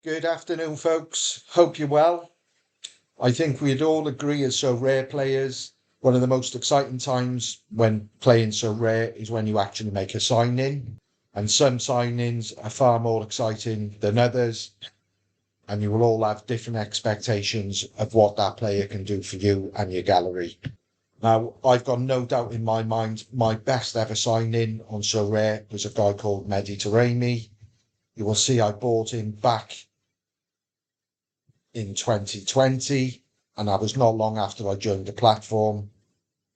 Good afternoon, folks. Hope you're well. I think we'd all agree as Sorare players, one of the most exciting times when playing Sorare is when you actually make a sign-in. And some sign-ins are far more exciting than others, and you will all have different expectations of what that player can do for you and your gallery. Now, I've got no doubt in my mind, my best ever sign-in on Sorare was a guy called Taremi. You will see I bought him back in 2020, and that was not long after I joined the platform,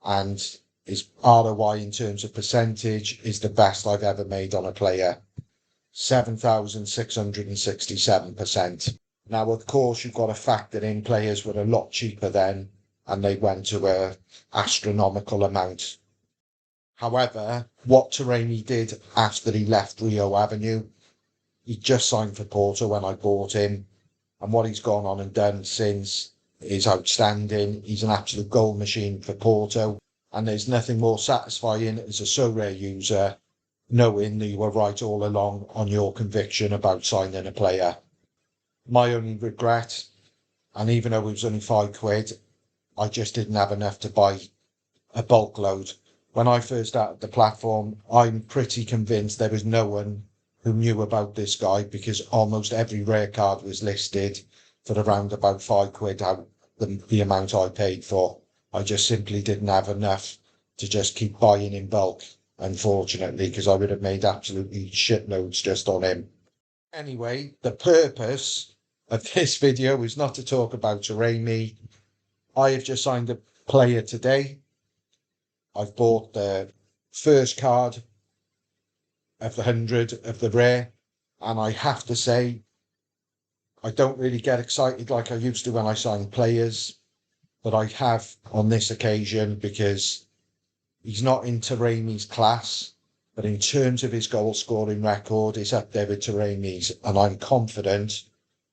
and his ROI in terms of percentage is the best I've ever made on a player, 7,667%. Now, of course, you've got to factor in players were a lot cheaper then, and they went to a astronomical amount. However, what Taremi did after he left Rio Avenue, he just signed for Porto when I bought him, and what he's gone on and done since is outstanding. He's an absolute goal machine for Porto, and there's nothing more satisfying as a Sorare user knowing that you were right all along on your conviction about signing a player. My only regret, and even though it was only £5, I just didn't have enough to buy a bulk load. When I first started the platform, I'm pretty convinced there was no one who knew about this guy because almost every rare card was listed for around about £5 out the amount I paid for. I just simply didn't have enough to just keep buying in bulk, unfortunately, because I would have made absolutely shitloads just on him. Anyway, the purpose of this video is not to talk about Taremi. I have just signed a player today. I've bought the first card of the 100 of the rare, and I have to say I don't really get excited like I used to when I signed players, but I have on this occasion because he's not in Taremi's class, but in terms of his goal scoring record, it's up there with Taremi's, and I'm confident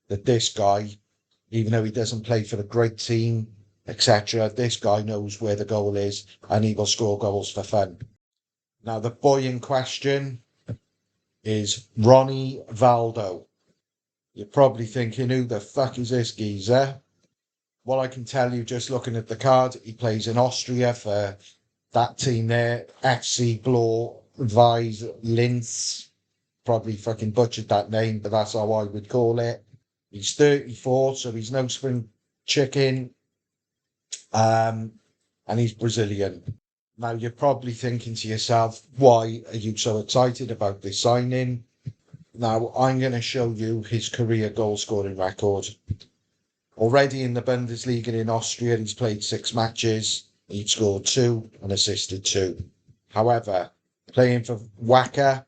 that this guy, even though he doesn't play for a great team, etc., this guy knows where the goal is and he will score goals for fun. Now, the boy in question is Ronnie Valdo. You're probably thinking, who the fuck is this geezer? Well, I can tell you just looking at the card, he plays in Austria for that team there, FC Blor Weiss Linz. Probably fucking butchered that name, but that's how I would call it. He's 34, so he's no spring chicken. And he's Brazilian. Now, you're probably thinking to yourself, why are you so excited about this signing? Now, I'm going to show you his career goal scoring record. Already in the Bundesliga in Austria, he's played 6 matches. He's scored 2 and assisted 2. However, playing for Wacker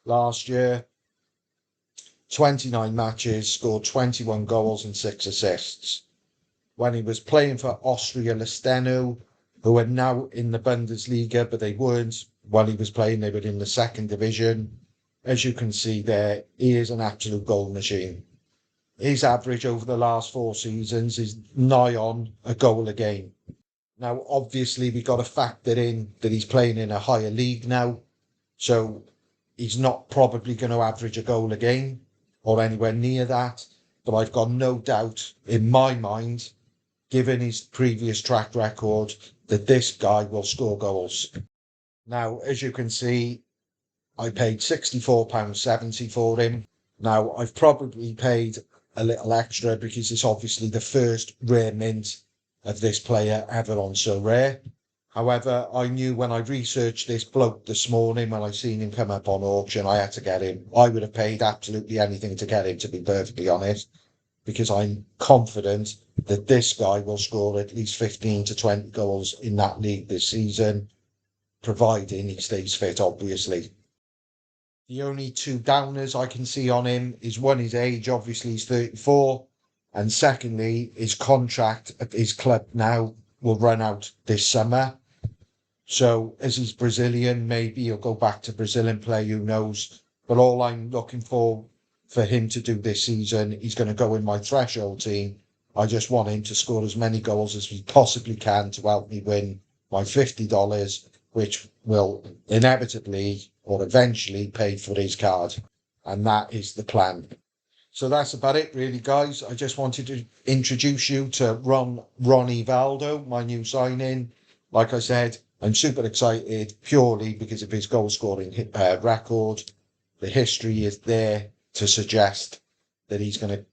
last year, 29 matches, scored 21 goals and 6 assists. When he was playing for Austria Lesteno, who are now in the Bundesliga, but they weren't while he was playing, they were in the second division. As you can see there, he is an absolute goal machine. His average over the last 4 seasons is nigh on a goal a game. Now, obviously, we got to factor in that he's playing in a higher league now, so he's not probably going to average a goal a game or anywhere near that, but I've got no doubt in my mind, given his previous track record, that this guy will score goals. Now, as you can see, I paid £64.70 for him. Now, I've probably paid a little extra because it's obviously the first rare mint of this player ever on Sorare. However, I knew when I researched this bloke this morning, when I seen him come up on auction, I had to get him. I would have paid absolutely anything to get him, to be perfectly honest, because I'm confident that this guy will score at least 15 to 20 goals in that league this season, providing he stays fit, obviously. The only 2 downers I can see on him is, one, his age, obviously he's 34, and secondly, his contract at his club now will run out this summer. So as he's Brazilian, maybe he'll go back to Brazil and play, who knows. But all I'm looking for him to do this season, he's going to go in my threshold team. I just want him to score as many goals as he possibly can to help me win my $50, which will inevitably or eventually pay for his card. And that is the plan. So that's about it, really, guys. I just wanted to introduce you to Ronnie Valdo, my new signing. Like I said, I'm super excited purely because of his goal scoring record. The history is there to suggest that he's going to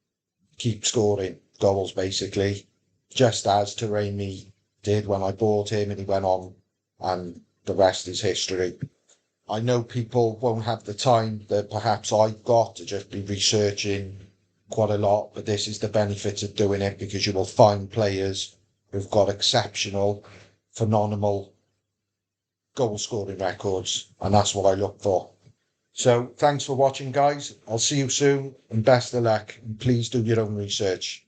keep scoring goals, basically, just as Taremi did when I bought him and he went on, and the rest is history. I know people won't have the time that perhaps I've got to just be researching quite a lot, but this is the benefit of doing it because you will find players who've got exceptional, phenomenal goal scoring records, and that's what I look for. So thanks for watching, guys. I'll see you soon and best of luck, and please do your own research.